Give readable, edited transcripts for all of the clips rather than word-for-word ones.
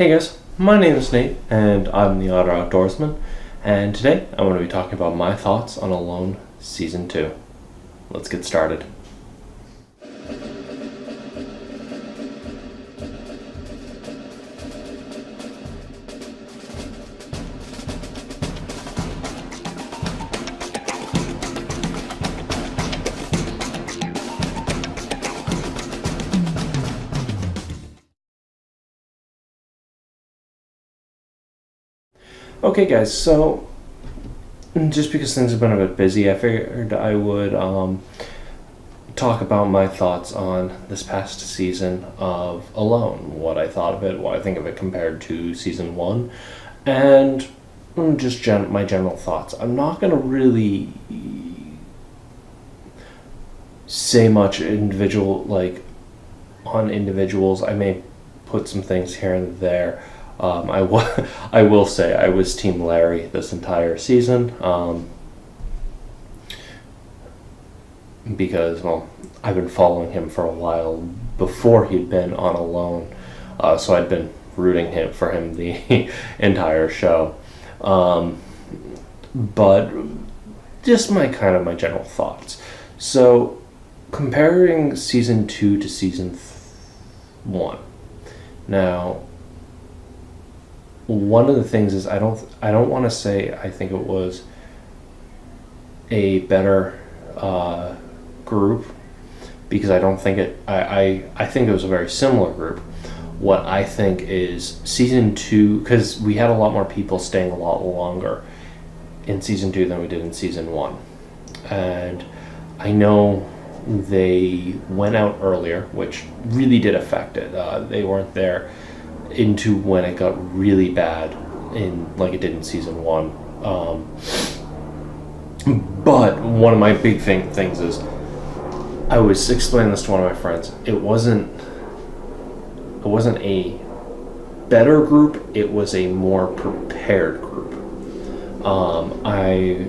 Hey guys, my name is Nate, and I'm the Otter Outdoorsman, and today I'm going to be talking about my thoughts on Alone Season 2. Let's get started. Okay guys, so just because things have been a bit busy, I figured I would talk about my thoughts on this past season of Alone, what I thought of it, what I think of it compared to Season 1, and just my general thoughts. I'm not going to really say much on individuals. I may put some things here and there. I will say I was Team Larry this entire season because, I've been following him for a while before he'd been on Alone, so I'd been rooting for him the entire show. But just my general thoughts. So, comparing Season 2 to Season 1. Now, one of the things is I don't want to say I think it was a better group, because I don't think it. I think it was a very similar group. What I think is Season 2, because we had a lot more people staying a lot longer in Season 2 than we did in Season 1, and I know they went out earlier, which really did affect it. They weren't there into when it got really bad like it did in Season 1. But one of my big things is, I was explaining this to one of my friends, it wasn't a better group, it was a more prepared group. I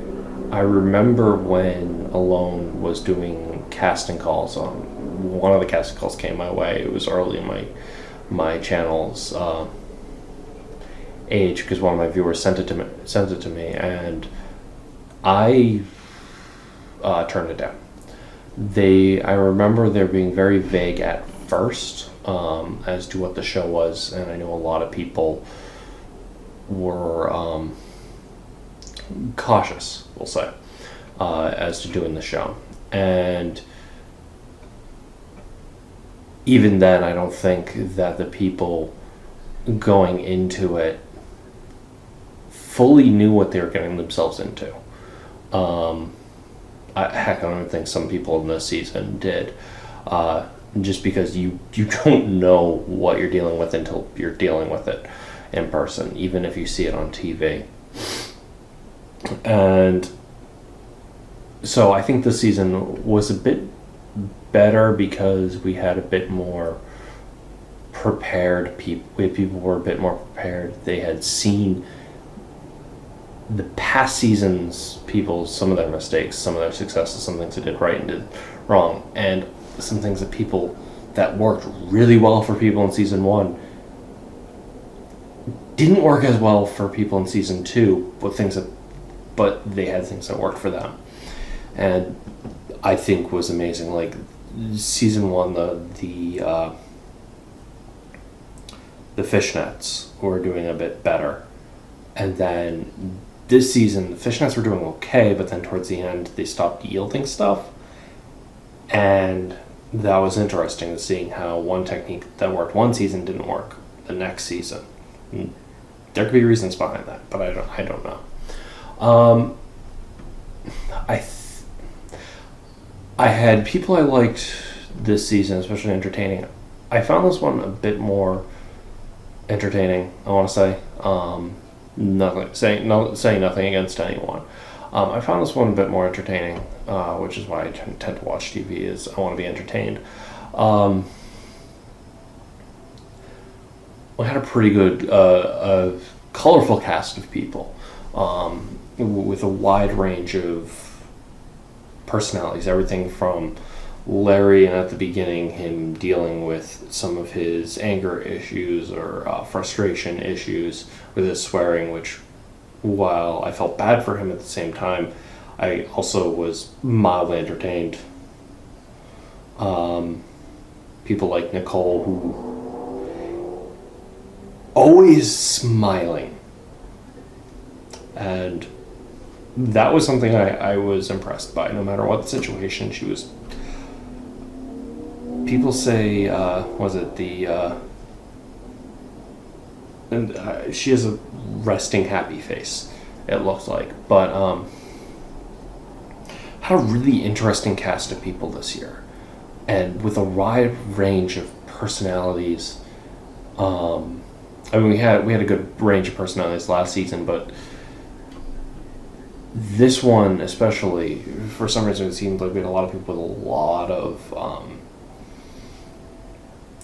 remember when Alone was doing casting calls. One of the casting calls came my way. It was early in my channel's age, because one of my viewers sent it to me, and I turned it down. I remember there being very vague at first as to what the show was, and I know a lot of people were cautious, we'll say, as to doing the show. And even then, I don't think that the people going into it fully knew what they were getting themselves into. Heck, I don't even think some people in this season did. Just because you don't know what you're dealing with until you're dealing with it in person, even if you see it on TV. And so I think this season was a bit better because we had a bit more prepared people. People were a bit more prepared. They had seen the past seasons, some of their mistakes, some of their successes, some things they did right and did wrong, and some things that worked really well for people in Season 1 didn't work as well for people in Season 2, but they had things that worked for them, and I think was amazing. Like Season 1, the fishnets were doing a bit better, and then this season the fishnets were doing okay, but then towards the end they stopped yielding stuff, and that was interesting, seeing how one technique that worked one season didn't work the next season. There could be reasons behind that, but I don't know. I had people I liked this season, especially entertaining. I found this one a bit more entertaining, I want to say. Saying nothing against anyone. I found this one a bit more entertaining, which is why I tend to watch TV, is I want to be entertained. We had a pretty good, colorful cast of people, with a wide range of personalities, everything from Larry, and at the beginning, him dealing with some of his anger issues or frustration issues with his swearing, which, while I felt bad for him at the same time, I also was mildly entertained. People like Nicole, who always smiling, and that was something I was impressed by. No matter what the situation, she was. People say, was it the? And she has a resting happy face. It looks like, but had a really interesting cast of people this year, and with a wide range of personalities. I mean, we had a good range of personalities last season, but this one especially, for some reason, it seemed like we had a lot of people with a lot of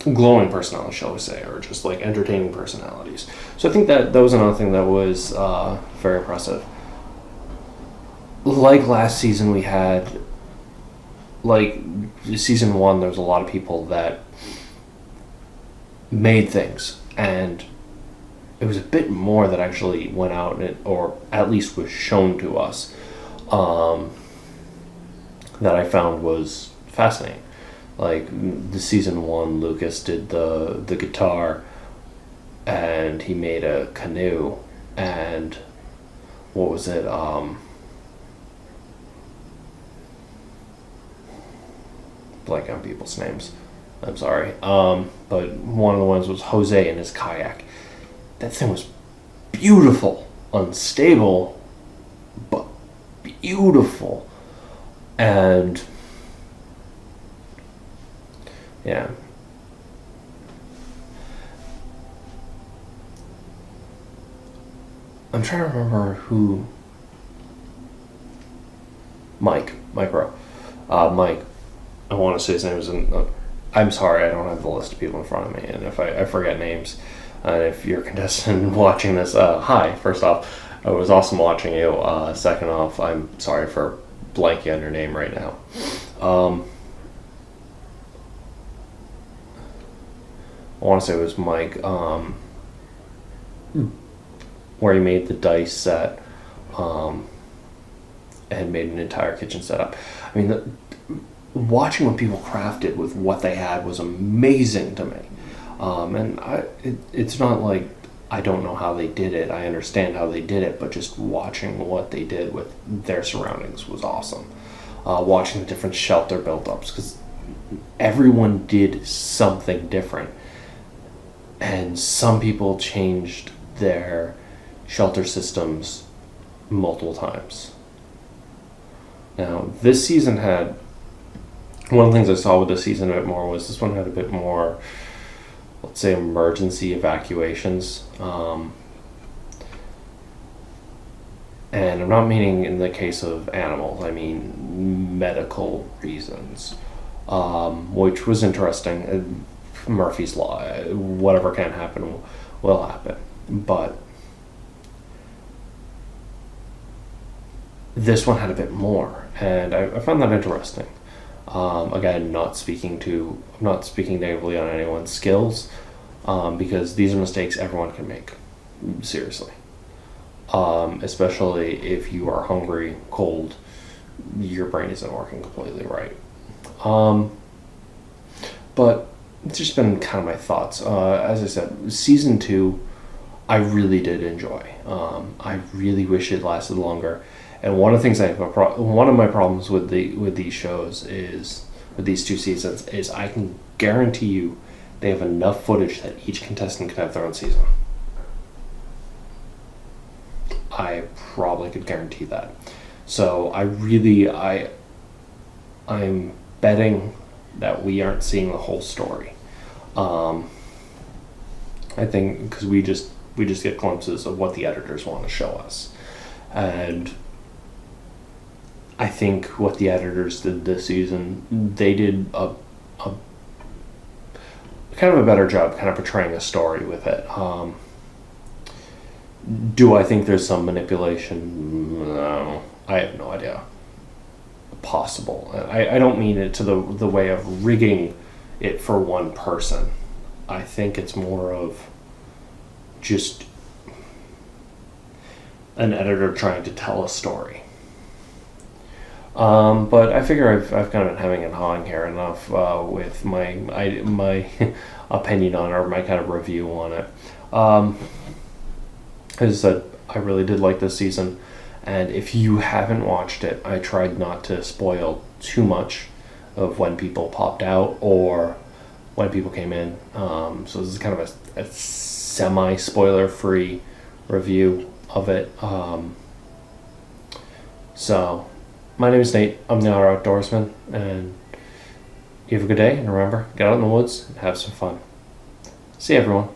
glowing personalities, shall we say, or just like entertaining personalities. So I think that was another thing that was very impressive. Like last season, we had, like season 1, there was a lot of people that made things, and it was a bit more that actually went out or at least was shown to us, that I found was fascinating. Like the season 1, Lucas did the guitar, and he made a canoe, and what was it? Blank on people's names. I'm sorry. But one of the ones was Jose and his kayak. That thing was beautiful, unstable, but beautiful, and yeah. I'm trying to remember who. Mike Rowe. Mike. I want to say his name was I'm sorry, I don't have the list of people in front of me, and if I forget names, and if you're a contestant watching this, hi. First off, it was awesome watching you. Second off, I'm sorry for blanking on your name right now. I want to say it was Mike, where he made the dice set, and made an entire kitchen setup. I mean, watching what people crafted with what they had was amazing to me. And it's not like I don't know how they did it. I understand how they did it, but just watching what they did with their surroundings was awesome. Watching the different shelter build-ups, because everyone did something different. And some people changed their shelter systems multiple times. Now, this season had... One of the things I saw with this season a bit more was this one had a bit more, let's say, emergency evacuations. And I'm not meaning in the case of animals, I mean medical reasons, which was interesting. Murphy's Law, whatever can happen will happen. But this one had a bit more, and I found that interesting. Again, not speaking negatively on anyone's skills, because these are mistakes everyone can make. Seriously. Especially if you are hungry, cold, your brain isn't working completely right. But it's just been kind of my thoughts. As I said, season 2, I really did enjoy. I really wish it lasted longer. And one of the things one of my problems with these shows is, with these 2 seasons, is I can guarantee you they have enough footage that each contestant could have their own season. I probably could guarantee that. So I'm betting that we aren't seeing the whole story. I think because we just get glimpses of what the editors want to show us, and I think what the editors did this season, they did a kind of a better job kind of portraying a story with it. Do I think there's some manipulation? No, I have no idea. possible. I don't mean it to the way of rigging it for one person. I think it's more of just an editor trying to tell a story. But I figure I've kind of been having and hawing here enough with my opinion on it, or my kind of review on it. As I said, I really did like this season, and if you haven't watched it, I tried not to spoil too much of when people popped out or when people came in. So this is kind of a semi-spoiler-free review of it. So, my name is Nate. I'm the Otter Outdoorsman, and you have a good day. And remember, get out in the woods and have some fun. See you, everyone.